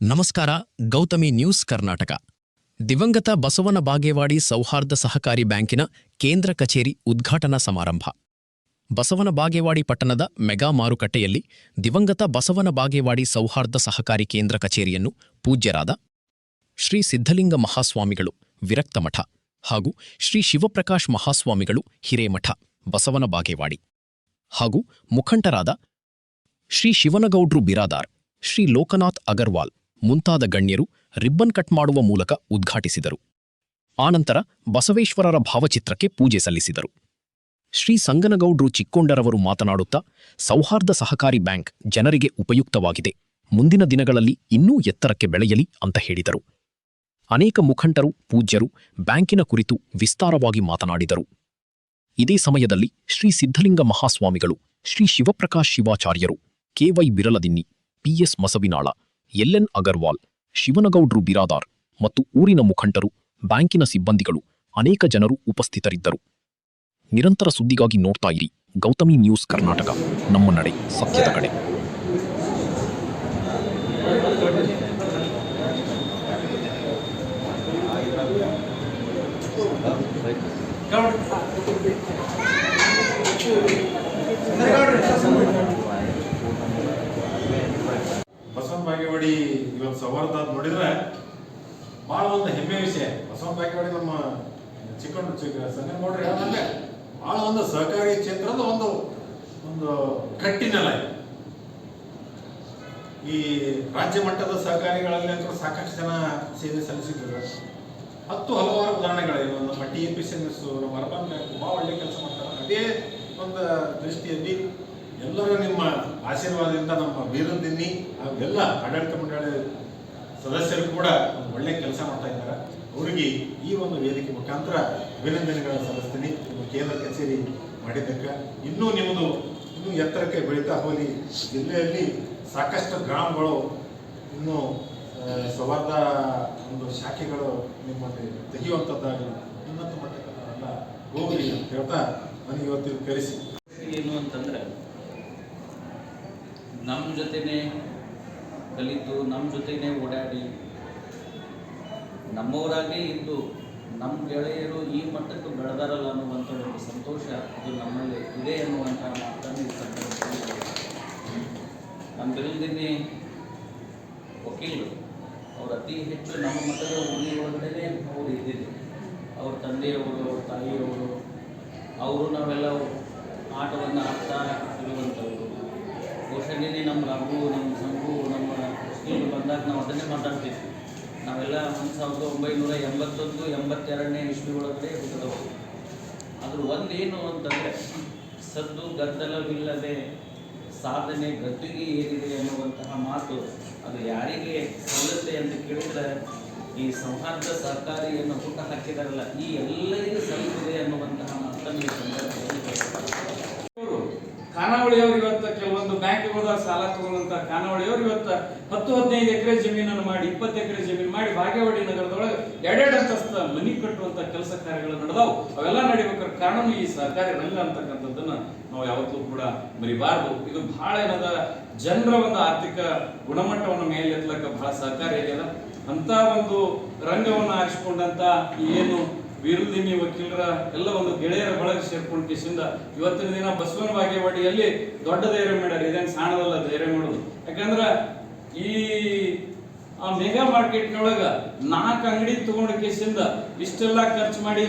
ನಮಸ್ಕಾರ. ಗೌತಮಿ ನ್ಯೂಸ್ ಕರ್ನಾಟಕ. ದಿವಂಗತ ಬಸವನ ಬಾಗೇವಾಡಿ ಸೌಹಾರ್ದ ಸಹಕಾರಿ ಬ್ಯಾಂಕಿನ ಕೇಂದ್ರ ಕಚೇರಿ ಉದ್ಘಾಟನಾ ಸಮಾರಂಭ. ಬಸವನ ಬಾಗೇವಾಡಿ ಪಟ್ಟಣದ ಮೆಗಾ ಮಾರುಕಟ್ಟೆಯಲ್ಲಿ ದಿವಂಗತ ಬಸವನ ಬಾಗೇವಾಡಿ ಸೌಹಾರ್ದ ಸಹಕಾರಿ ಕೇಂದ್ರ ಕಚೇರಿಯನ್ನು ಪೂಜ್ಯರಾದ ಶ್ರೀ ಸಿದ್ಧಲಿಂಗ ಮಹಾಸ್ವಾಮಿಗಳು ವಿರಕ್ತಮಠ ಹಾಗೂ ಶ್ರೀ ಶಿವಪ್ರಕಾಶ್ ಮಹಾಸ್ವಾಮಿಗಳು ಹಿರೇಮಠ ಬಸವನ ಬಾಗೇವಾಡಿ ಹಾಗೂ ಮುಖಂಡರಾದ ಶ್ರೀ ಶಿವನಗೌಡ್ರು ಬಿರಾದಾರ್, ಶ್ರೀ ಲೋಕನಾಥ್ ಅಗರ್ವಾಲ್ ಮುಂತಾದ ಗಣ್ಯರು ರಿಬ್ಬನ್ ಕಟ್ ಮಾಡುವ ಮೂಲಕ ಉದ್ಘಾಟಿಸಿದರು. ಆನಂತರ ಬಸವೇಶ್ವರರ ಭಾವಚಿತ್ರಕ್ಕೆ ಪೂಜೆ ಸಲ್ಲಿಸಿದರು. ಶ್ರೀ ಸಂಗನಗೌಡ್ರು ಚಿಕ್ಕೊಂಡರವರು ಮಾತನಾಡುತ್ತಾ, ಸೌಹಾರ್ದ ಸಹಕಾರಿ ಬ್ಯಾಂಕ್ ಜನರಿಗೆ ಉಪಯುಕ್ತವಾಗಿದೆ, ಮುಂದಿನ ದಿನಗಳಲ್ಲಿ ಇನ್ನೂ ಎತ್ತರಕ್ಕೆ ಬೆಳೆಯಲಿ ಅಂತ ಹೇಳಿದರು. ಅನೇಕ ಮುಖಂಡರು, ಪೂಜ್ಯರು ಬ್ಯಾಂಕಿನ ಕುರಿತು ವಿಸ್ತಾರವಾಗಿ ಮಾತನಾಡಿದರು. ಇದೇ ಸಮಯದಲ್ಲಿ ಶ್ರೀ ಸಿದ್ಧಲಿಂಗ ಮಹಾಸ್ವಾಮಿಗಳು, ಶ್ರೀ ಶಿವಪ್ರಕಾಶ್ ಶಿವಾಚಾರ್ಯರು, ಕೆ.ವೈ. ಬಿರಲದಿನ್ನಿ, ಪಿ.ಎಸ್. ಮಸವಿನಾಳ, ಎಲ್.ಎನ್. ಅಗರ್ವಾಲ್, ಶಿವನಗೌಡ್ರು ಬಿರಾದಾರ್ ಮತ್ತು ಊರಿನ ಮುಖಂಡರು, ಬ್ಯಾಂಕಿನ ಸಿಬ್ಬಂದಿಗಳು, ಅನೇಕ ಜನರು ಉಪಸ್ಥಿತರಿದ್ದರು. ನಿರಂತರ ಸುದ್ದಿಗಾಗಿ ನೋಡ್ತಾ ಇರಿ ಗೌತಮಿ ನ್ಯೂಸ್ ಕರ್ನಾಟಕ, ನಮ್ಮ ನಡೆ ಸತ್ಯದ ಕಡೆ. ಬಸವನ ಬಾಗೇವಾಡಿ ಇವತ್ತು ಸೌಹಾರ್ದ ನೋಡಿದ್ರೆ ಭಾಳ ಒಂದು ಹೆಮ್ಮೆ ವಿಷಯ. ಬಸವನ ಬಾಗೇವಾಡಿ ನಮ್ಮ ಸಂಗನಗೌಡ್ರು ಹೇಳೋದಂದ್ರೆ ಭಾಳ ಒಂದು ಸಹಕಾರಿ ಕ್ಷೇತ್ರದ ಒಂದು ಒಂದು ಗಟ್ಟಿನೆಲ. ಈ ರಾಜ್ಯ ಮಟ್ಟದ ಸಹಕಾರಿಗಳಲ್ಲಿ ಅಂತೂ ಸಾಕಷ್ಟು ಜನ ಸೇವೆ ಸಲ್ಲಿಸಿದ್ರು. ಹಲವಾರು ಉದಾಹರಣೆಗಳಿವೆ. ನಮ್ಮ TAPCMS, ನಮ್ಮ ಅರ್ಬನ್ ಬ್ಯಾಂಕ್ ಭಾಳ ಒಳ್ಳೆ ಕೆಲಸ ಮಾಡ್ತಾರೆ. ಅದೇ ಒಂದು ದೃಷ್ಟಿಯಲ್ಲಿ ಎಲ್ಲರೂ ನಿಮ್ಮ ಆಶೀರ್ವಾದದಿಂದ ನಮ್ಮ ಬೀರದಿನ್ನಿ ಎಲ್ಲ ಆಡಳಿತ ಮಂಡಳಿ ಸದಸ್ಯರು ಕೂಡ ಒಂದು ಒಳ್ಳೆ ಕೆಲಸ ಮಾಡ್ತಾ ಇದ್ದಾರೆ. ಅವರಿಗೆ ಈ ಒಂದು ವೇದಿಕೆ ಮುಖಾಂತರ ಅಭಿನಂದನೆಗಳನ್ನು ಸಲ್ಲಿಸ್ತೀನಿ. ನಿಮ್ಮ ಕೇಂದ್ರ ಕಚೇರಿ ಮಾಡಿದ್ದಕ್ಕೆ ಇನ್ನೂ ಎತ್ತರಕ್ಕೆ ಬೆಳೀತಾ ಹೋಗಿ ಜಿಲ್ಲೆಯಲ್ಲಿ ಸಾಕಷ್ಟು ಗ್ರಾಮಗಳು ಇನ್ನೂ ಸೌಹಾರ್ದ ಒಂದು ಶಾಖೆಗಳು ನಿಮ್ಮಲ್ಲಿ ತೆಗೆಯುವಂಥದ್ದಾಗಲಿ ಉನ್ನತ ಮಟ್ಟಕ್ಕೆಲ್ಲ ಹೋಗಲಿ ಅಂತ ಹೇಳ್ತಾ ನನಗೆ ಇವತ್ತು ಕರೆಸಿ ಏನು ಅಂತಂದ್ರೆ, ನಮ್ಮ ಜೊತೆನೆ ಕಲಿತು, ನಮ್ಮ ಜೊತೆನೆ ಓಡಾಡಿ, ನಮ್ಮವರಾಗೇ ಇದ್ದು ನಮ್ಮ ಗೆಳೆಯರು ಈ ಮಟ್ಟಕ್ಕೆ ಬೆಳೆದಾರಲ್ಲ ಅನ್ನುವಂಥ ಒಂದು ಸಂತೋಷ ಇದು ನಮ್ಮಲ್ಲಿ ಇದೆ ಅನ್ನುವಂಥ ಮಾತನ್ನು ಈ ಸಂದರ್ಭದಲ್ಲಿ ನಮ್ಮ ಬಿರಲದಿನ್ನಿ ವಕೀಲರು ಅವ್ರು ಅತಿ ಹೆಚ್ಚು ನಮ್ಮ ಮಟ್ಟದ ಊರಿ ಒಳಗಡೆ ಅವರು ಇದ್ದಿದ್ದು. ಅವ್ರ ತಂದೆಯವರು, ಅವ್ರ ತಾಯಿಯವರು, ಅವರು ನಾವೆಲ್ಲ ಆಟವನ್ನು ಆಡ್ತಾ ಇರುವಂಥವ್ರು. ಬಹುಶಃ ನಮ್ಮ ರಾಘು, ನಮ್ಮ ಸಂಘು, ನಮ್ಮ ವಕೀಲರು ಬಂದಾಗ ನಾವು ಅದನ್ನೇ ಮಾತಾಡ್ತಿದ್ವಿ. ನಾವೆಲ್ಲ 1981-82ನೇ ಇಸ್ವಿ ಒಳಗಡೆ ಹುಟ್ಟಿದವರು. ಅದ್ರ ಒಂದೇನು ಅಂತಂದರೆ, ಸದ್ದು ಗದ್ದಲವಿಲ್ಲದೆ ಸಾಧನೆ ಗದ್ದುಗೆ ಏರಿದೆ ಅನ್ನುವಂತಹ ಮಾತು ಅದು ಯಾರಿಗೆ ಸಲ್ಲುತ್ತೆ ಅಂತ ಕೇಳಿದರೆ, ಈ ಸೌಹಾರ್ದ ಸಹಕಾರಿಯನ್ನು ಹುಟ್ಟು ಹಾಕಿದಾರಲ್ಲ ಈ ಎಲ್ಲರಿಗೂ ಸಲ್ಲುತ್ತದೆ ಅನ್ನುವಂತಹ ಮಾತನ್ನು ಈ ಸಂದರ್ಭದಲ್ಲಿ ಖಾನಾವಳಿಯವರು ಇವತ್ತು ಕೆಲವೊಂದು ಬ್ಯಾಂಕ್ಗಳ ಸಾಲ ತಗೊಂಡಂತ ಖಾನಾವಳಿಯವರು ಇವತ್ತು 10-15 ಎಕರೆ ಜಮೀನನ್ನು ಮಾಡಿ 20 ಎಕರೆ ಜಮೀನು ಮಾಡಿ ಬಾಗೇವಾಡಿ ನಗರದೊಳಗೆ 2 ಅಂತಸ್ತ ಮನಿ ಕಟ್ಟುವಂತ ಕೆಲಸ ಕಾರ್ಯಗಳು ನಡೆದವು. ಅವೆಲ್ಲ ನಡಿಬೇಕಾದ್ರೆ ಕಾರಣ ಈ ಸಹಕಾರಿ ರಂಗ ಅಂತಕ್ಕಂಥದ್ದನ್ನ ನಾವು ಯಾವತ್ತೂ ಕೂಡ ಮರಿಬಾರ್ದು. ಇದು ಬಹಳ ಏನದ ಜನರ ಒಂದು ಆರ್ಥಿಕ ಗುಣಮಟ್ಟವನ್ನು ಮೇಲೆತ್ತಲಕ್ಕ ಬಹಳ ಸಹಕಾರಿ ಆಗ್ಯದ. ಅಂತ ಒಂದು ರಂಗವನ್ನು ಆರಿಸಿಕೊಂಡಂತ ಏನು ಬೀರಲದಿನ್ನಿ ವಕೀಲರ ಎಲ್ಲ ಒಂದು ಗೆಳೆಯರ ಬಳಗ ಸೇರ್ಕೊಂಡು ಕಿಸಿಂದ ಇವತ್ತಿನ ದಿನ ಬಸವನ ಬಾಗೇವಾಡಿಯಲ್ಲಿ ದೊಡ್ಡ ಧೈರ್ಯ ಮಾಡ್ಯಾರ. ಇದೇನು ಸಾಣದಲ್ಲ ಧೈರ್ಯ ಮಾಡೋದು. ಯಾಕಂದ್ರ ಈ ಮೆಗಾ ಮಾರ್ಕೆಟ್ನೊಳಗ 4 ಅಂಗಡಿ ತಗೊಂಡ ಕಿಸಿಂದ ಇಷ್ಟೆಲ್ಲ ಖರ್ಚು ಮಾಡಿ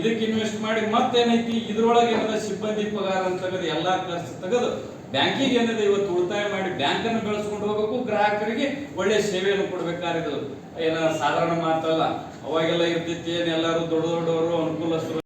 ಇದಕ್ಕೆ ಇನ್ವೆಸ್ಟ್ ಮಾಡಿ ಮತ್ತೇನೈತಿ ಇದ್ರೊಳಗೆ ಏನದ ಸಿಬ್ಬಂದಿ ಪಗಾರ ಅಂತ ತೆಗೆದು ಎಲ್ಲಾ ಖರ್ಚು ತೆಗೆದು ಬ್ಯಾಂಕಿಗೆ ಏನಿದೆ ಇವತ್ತು ಉಳಿತಾಯ ಮಾಡಿ ಬ್ಯಾಂಕನ್ನು ಬೆಳೆಸ್ಕೊಂಡು ಹೋಗ್ಬೇಕು, ಗ್ರಾಹಕರಿಗೆ ಒಳ್ಳೆ ಸೇವೆಯನ್ನು ಕೊಡ್ಬೇಕಾರಿದ್ದು ಏನ ಸಾಧಾರಣ ಮಾತಲ್ಲ. ಅವಾಗೆಲ್ಲ ಇರ್ತಿತ್ತು, ಏನ್ ಎಲ್ಲರೂ ದೊಡ್ಡವರು ಅನುಕೂಲಸ್ಥರು